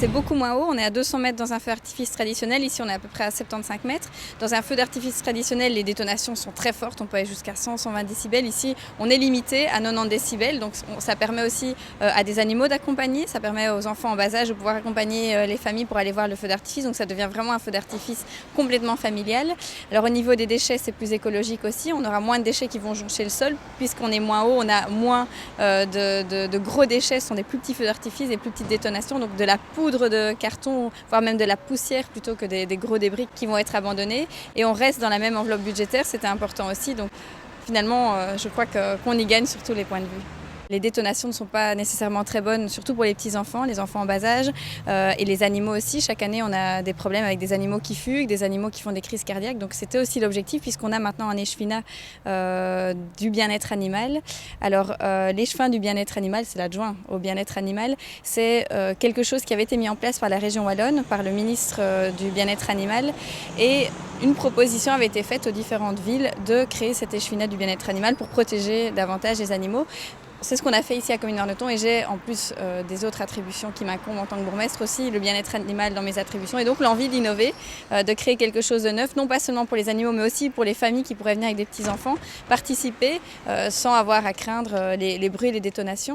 C'est beaucoup moins haut, on est à 200 mètres dans un feu d'artifice traditionnel, ici on est à peu près à 75 mètres. Dans un feu d'artifice traditionnel, les détonations sont très fortes, on peut aller jusqu'à 100-120 décibels. Ici, on est limité à 90 décibels, donc ça permet aussi à des animaux d'accompagner, ça permet aux enfants en bas âge de pouvoir accompagner les familles pour aller voir le feu d'artifice, donc ça devient vraiment un feu d'artifice complètement familial. Alors au niveau des déchets, c'est plus écologique aussi, on aura moins de déchets qui vont joncher le sol, puisqu'on est moins haut, on a moins de gros déchets, ce sont des plus petits feux d'artifice, des plus petites détonations, donc de la poudre de carton, voire même de la poussière plutôt que des gros débris qui vont être abandonnés. Et on reste dans la même enveloppe budgétaire, c'était important aussi. Donc finalement, je crois qu'on y gagne sur tous les points de vue. Les détonations ne sont pas nécessairement très bonnes, surtout pour les petits-enfants, les enfants en bas âge et les animaux aussi. Chaque année, on a des problèmes avec des animaux qui fuguent, des animaux qui font des crises cardiaques. Donc c'était aussi l'objectif puisqu'on a maintenant un échevinat du bien-être animal. Alors l'échevin du bien-être animal, c'est l'adjoint au bien-être animal. C'est quelque chose qui avait été mis en place par la région wallonne, par le ministre du bien-être animal. Et une proposition avait été faite aux différentes villes de créer cet échevinat du bien-être animal pour protéger davantage les animaux. C'est ce qu'on a fait ici à Comines-Arneton et j'ai en plus des autres attributions qui m'incombent en tant que bourgmestre aussi, le bien-être animal dans mes attributions et donc l'envie d'innover, de créer quelque chose de neuf, non pas seulement pour les animaux mais aussi pour les familles qui pourraient venir avec des petits-enfants, participer sans avoir à craindre les bruits et les détonations.